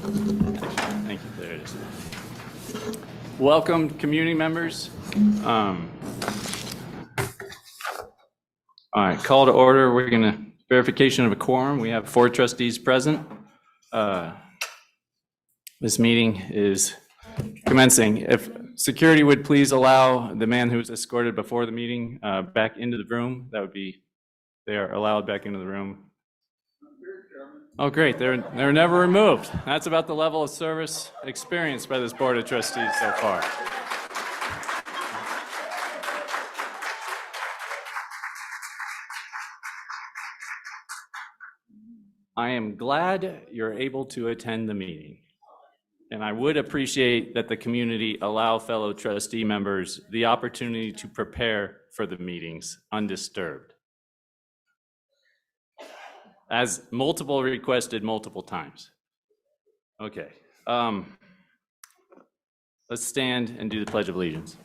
Thank you. There it is. Welcome, community members. All right, call to order. We're going to verification of a quorum. We have 4 trustees present. This meeting is commencing. If security would please allow the man who was escorted before the meeting back into the room, that would be, they are allowed back into the room. Oh, great. They're never removed. That's about the level of service experienced by this Board of Trustees so far. I am glad you're able to attend the meeting, and I would appreciate that the community allow fellow trustee members the opportunity to prepare for the meetings undisturbed, as multiple requested multiple times. Okay, let's stand and do the Pledge of Allegiance.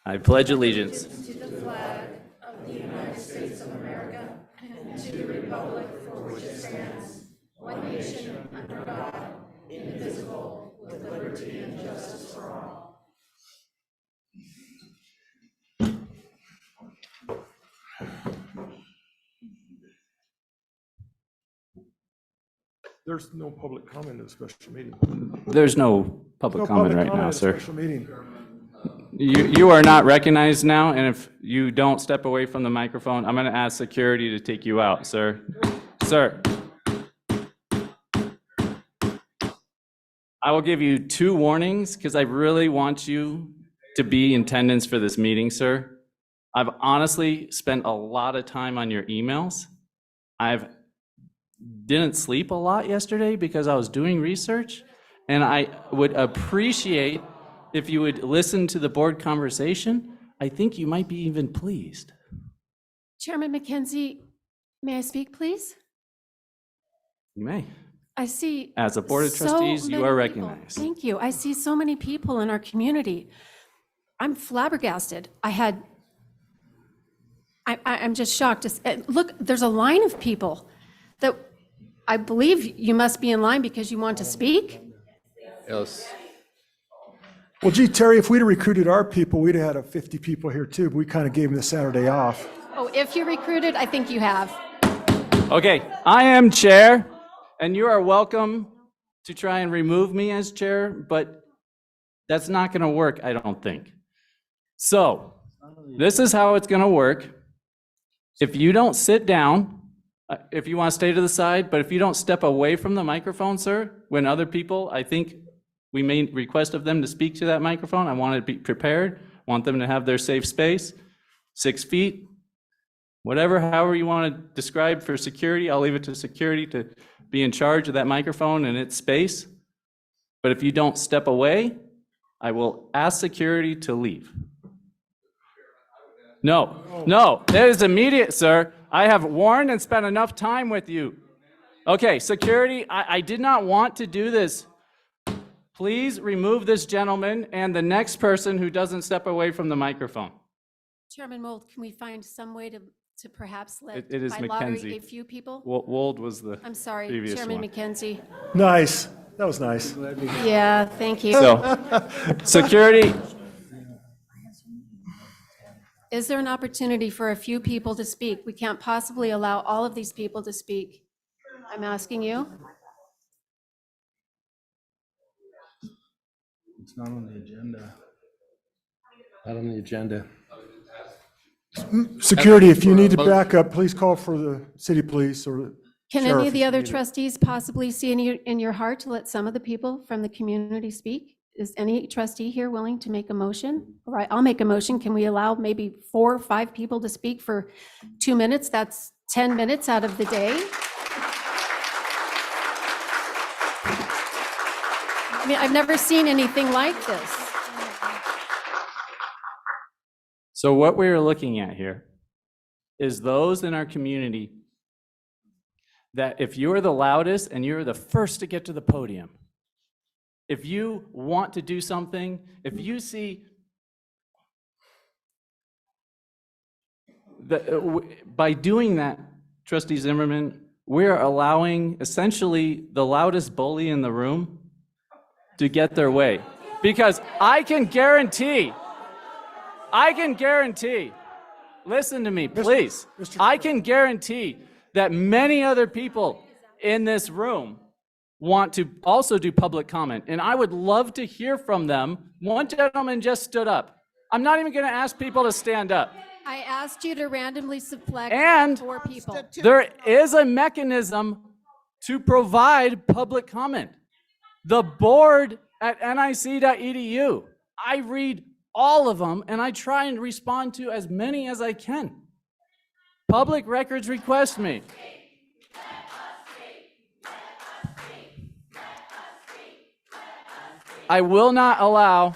I pledge allegiance to the flag of the United States of America and to the republic for which it stands, one nation under God, indivisible, with liberty and justice for all. There's no public comment in a special meeting. There's no public comment right now, sir. Special meeting. You are not recognized now, and if you don't step away from the microphone, I'm going to ask security to take you out, sir. Sir. I will give you 2 warnings because I really want you to be in attendance for this meeting, sir. I've honestly spent a lot of time on your emails. Didn't sleep a lot yesterday because I was doing research, and I would appreciate if you would listen to the board conversation. I think you might be even pleased. Chairman McKenzie, may I speak, please? You may. I see. As a board of trustees, you are recognized. Thank you. I see so many people in our community. I'm flabbergasted. I'm just shocked. Look, there's a line of people that I believe you must be in line because you want to speak. Yes. Well, gee, Terry, if we'd have recruited our people, we'd have had 50 people here too, but we kind of gave them the Saturday off. Oh, if you recruited, I think you have. Okay, I am chair, and you are welcome to try and remove me as chair, but that's not going to work, I don't think. So, this is how it's going to work. If you don't sit down, if you want to stay to the side, but if you don't step away from the microphone, sir, when other people, I think we may request of them to speak to that microphone. I want to be prepared, want them to have their safe space, 6 feet, whatever, however you want to describe for security. I'll leave it to security to be in charge of that microphone and its space. But if you don't step away, I will ask security to leave. No, that is immediate, sir. I have warned and spent enough time with you. Okay, security, I did not want to do this. Please remove this gentleman and the next person who doesn't step away from the microphone. Chairman Mold, can we find some way to perhaps let It is by lottery McKenzie. a few people? Wold was the I'm sorry, previous Chairman one. McKenzie. Nice. That was nice. Yeah, thank you. So, security, Is there an opportunity for a few people to speak? We can't possibly allow all of these people to speak. I'm asking you. It's not on the agenda. Not on the agenda. Security, if you need to back up, please call for the city police or the Can sheriff any of the if other you need it. trustees possibly see in your heart to let some of the people from the community speak? Is any trustee here willing to make a motion? All right, I'll make a motion. Can we allow maybe 4 or 5 people to speak for 2 minutes? That's 10 minutes out of the day. I mean, I've never seen anything like this. so what we're looking at here is those in our community that if you're the loudest and you're the first to get to the podium, if you want to do something, if you see by doing that, Trustee Zimmerman, we're allowing essentially the loudest bully in the room to get their way. Because I can guarantee, listen to me, please. Mr. I can guarantee that many other people in this room want to also do public comment, and I would love to hear from them. One gentleman just stood up. I'm not even going to ask people to stand up. I asked you to randomly select And 4 people. there is a mechanism to provide public comment. The board at nic.edu, I read all of them and I try and respond to as many as I can. Public records request me. I will not allow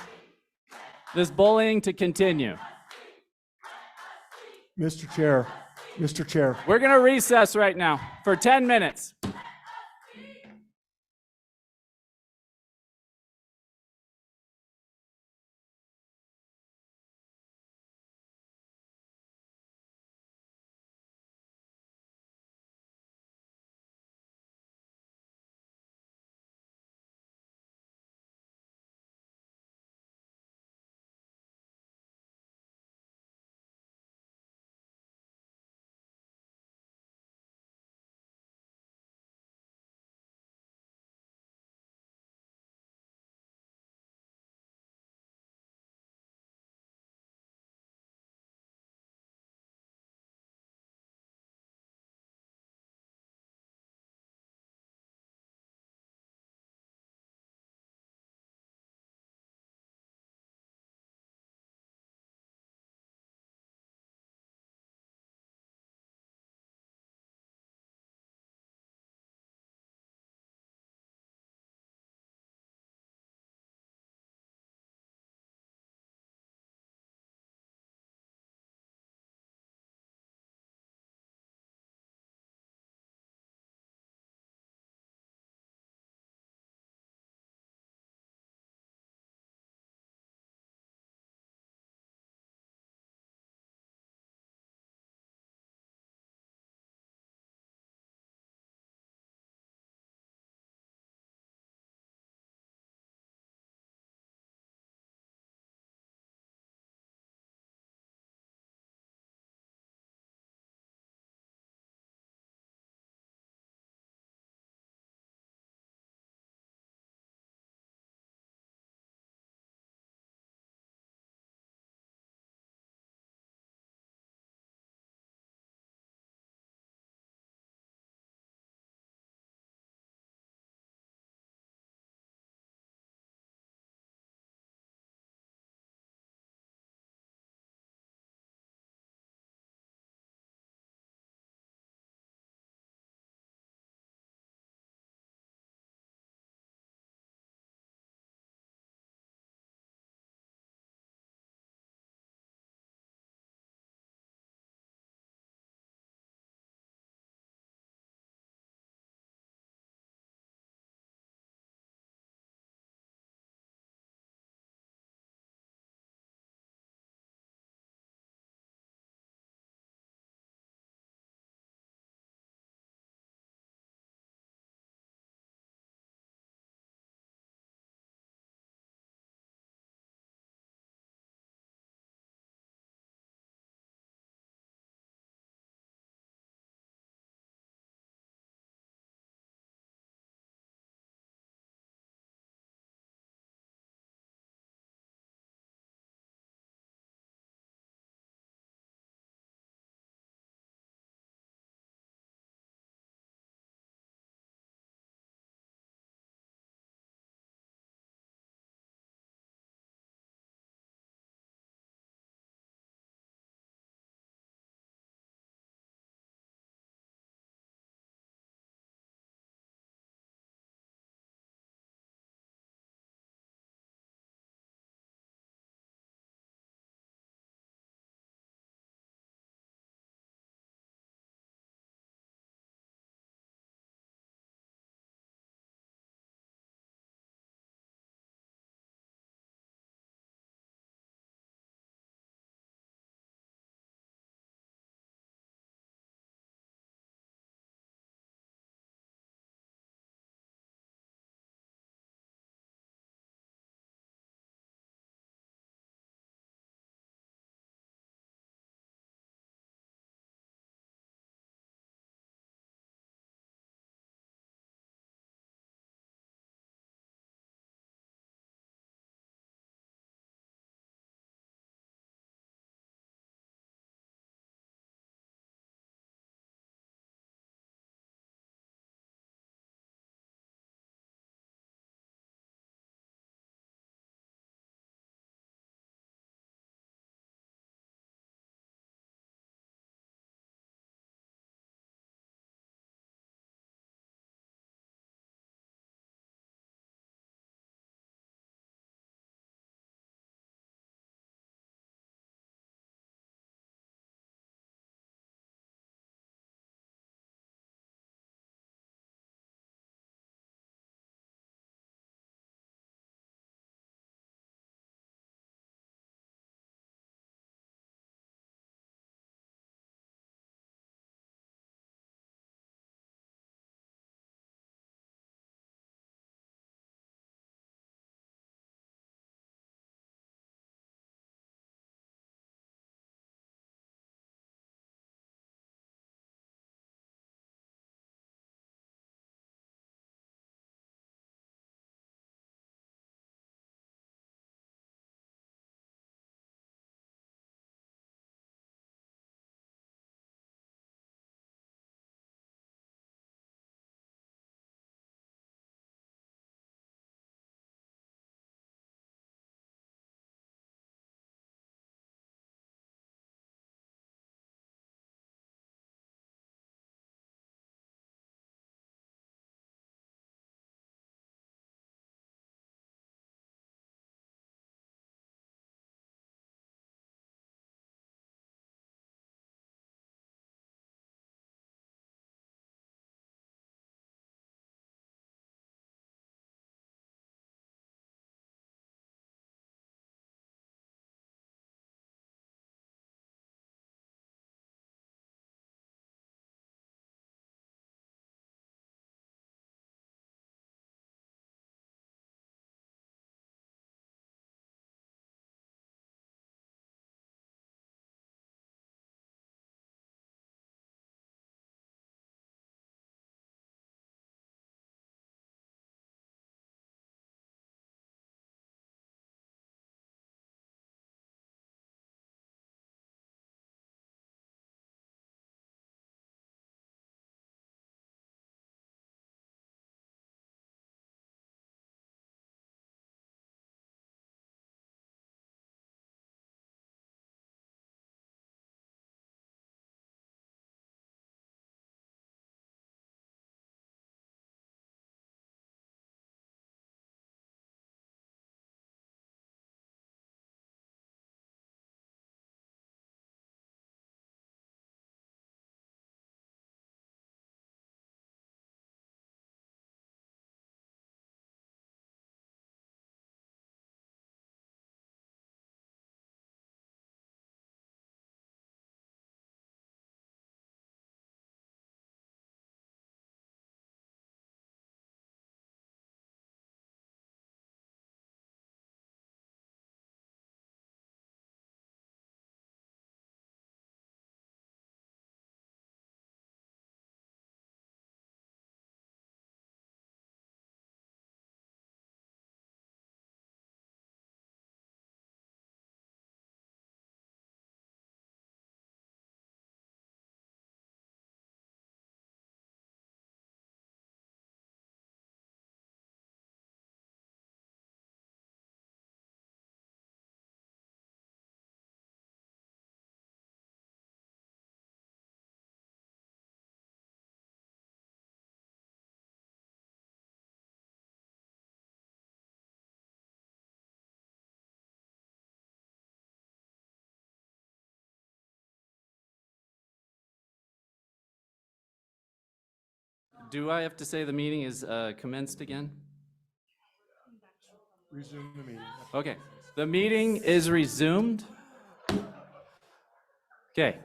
this bullying to continue. Mr. Chair, We're going to recess right now for 10 minutes. do I have to say the meeting is commenced again? Resume the meeting. Okay, the meeting is resumed. Okay.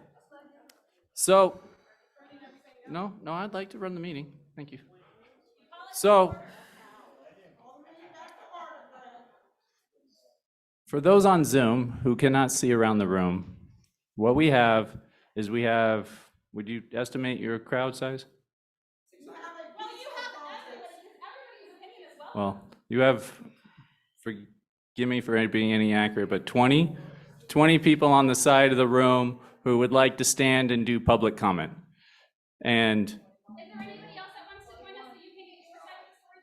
So, no, I'd like to run the meeting. Thank you. So, for those on Zoom who cannot see around the room, what we have is would you estimate your crowd size? Well, you have, forgive me for being inaccurate, but 20 people on the side of the room who would like to stand and do public comment.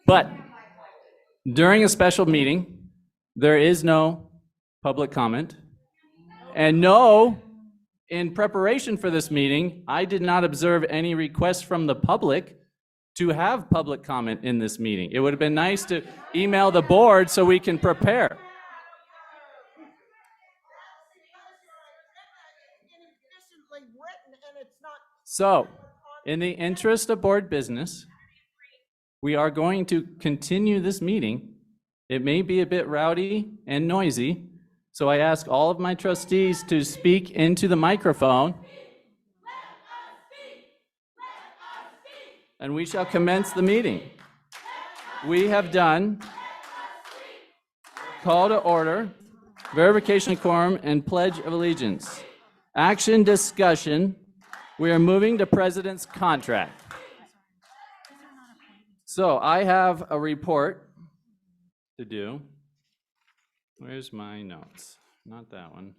But during a special meeting, there is no public comment. And no, in preparation for this meeting, I did not observe any requests from the public to have public comment in this meeting. It would have been nice to email the board so we can prepare. So, in the interest of board business, we are going to continue this meeting. It may be a bit rowdy and noisy, so I ask all of my trustees to speak into the microphone. And we shall commence the meeting. We have done call to order, verification of quorum, and pledge of allegiance. Action discussion. We are moving to President's contract. So I have a report to do. Where's my notes? Not that one.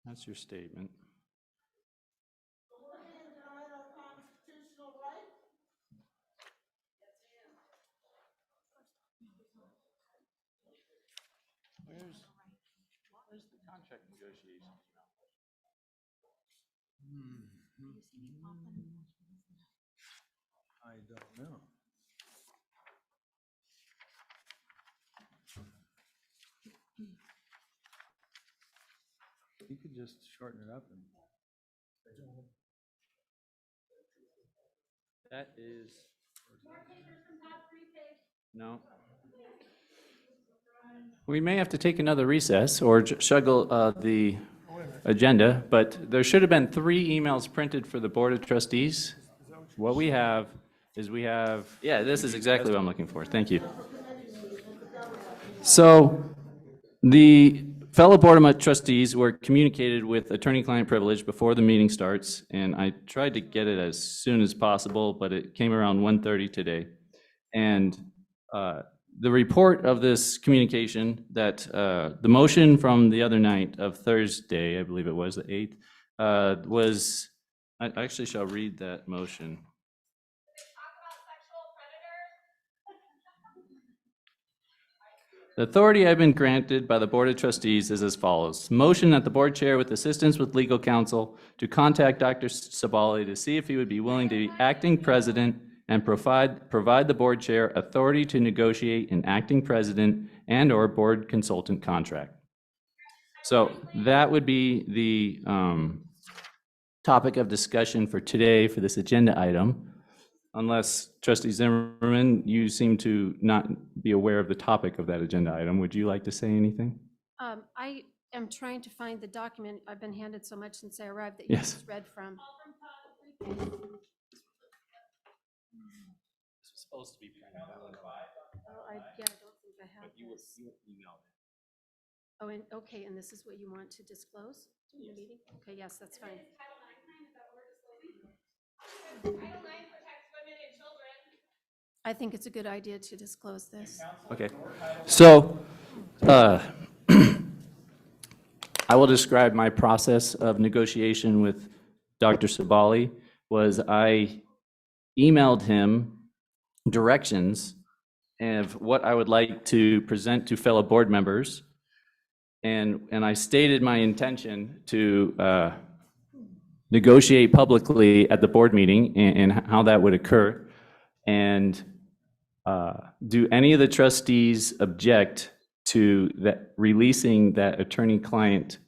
That's your statement. Where's the contract negotiation? I don't know. You could just shorten it up and. That is. No. We may have to take another recess or juggle the agenda, but there should have been 3 emails printed for the Board of Trustees. What we have is yeah, this is exactly what I'm looking for. Thank you. So the fellow Board of Trustees were communicated with attorney-client privilege before the meeting starts, and I tried to get it as soon as possible, but it came around 1:30 today. And the report of this communication that the motion from the other night of Thursday, I believe it was the 8th, was, I actually shall read that motion. The authority I've been granted by the Board of Trustees is as follows. Motion that the board chair, with assistance with legal counsel, to contact Dr. Sabali to see if he would be willing to be acting president and provide the board chair authority to negotiate an acting president and/or board consultant contract. So that would be the topic of discussion for today for this agenda item. Unless Trustee Zimmerman, you seem to not be aware of the topic of that agenda item. Would you like to say anything? I am trying to find the document. I've been handed so much since I arrived that you Yes. just read from. This was supposed to be printed out. Oh, I don't think I have this. Oh, and, okay, and this is what you want to disclose in the meeting? Okay, yes, that's fine. I think it's a good idea to disclose this. Okay, so I will describe my process of negotiation with Dr. Sabali. Was I emailed him directions of what I would like to present to fellow board members, and I stated my intention to negotiate publicly at the board meeting and how that would occur. And do any of the trustees object to that, releasing that attorney-client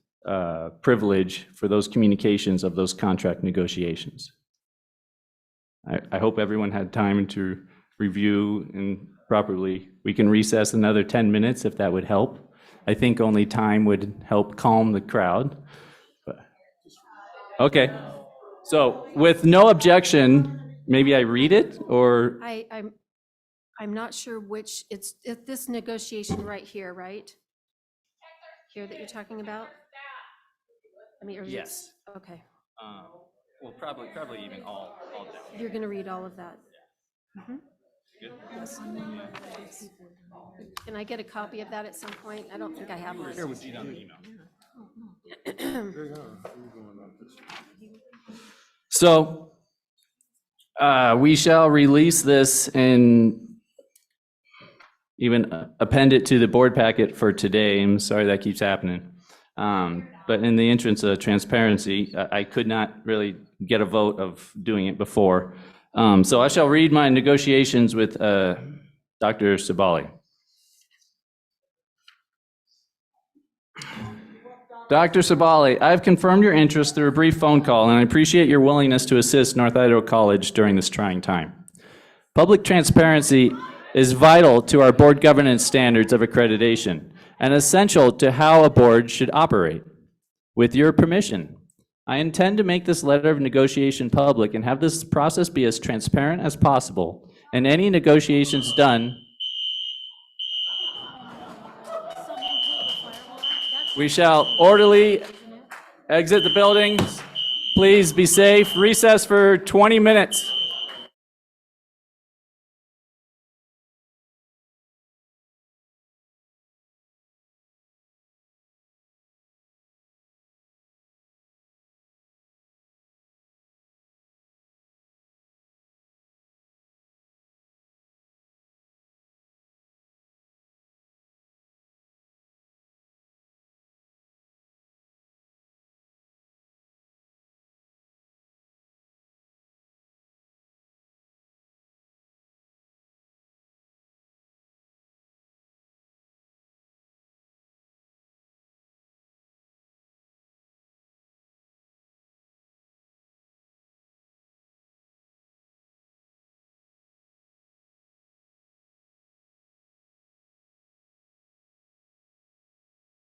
privilege for those communications of those contract negotiations? I hope everyone had time to review and properly. We can recess another 10 minutes if that would help. I think only time would help calm the crowd. Okay, so with no objection, maybe I read it, or? I'm not sure which, it's this negotiation right here, right? Here that you're talking about? I mean, or is it- Yes. Okay, Well, probably even all down. you're going to read all of that. Good. Yes. Can I get a copy of that at some point? I don't think I have one. CC'd on the email. So we shall release this and even append it to the board packet for today. I'm sorry that keeps happening. But in the interest of transparency, I could not really get a vote of doing it before. So I shall read my negotiations with Dr. Sabali. Dr. Sabali, I've confirmed your interest through a brief phone call, and I appreciate your willingness to assist North Idaho College during this trying time. Public transparency is vital to our board governance standards of accreditation and essential to how a board should operate. With your permission, I intend to make this letter of negotiation public and have this process be as transparent as possible, and any negotiations done. We shall orderly exit the buildings. Please be safe. Recess for 20 minutes.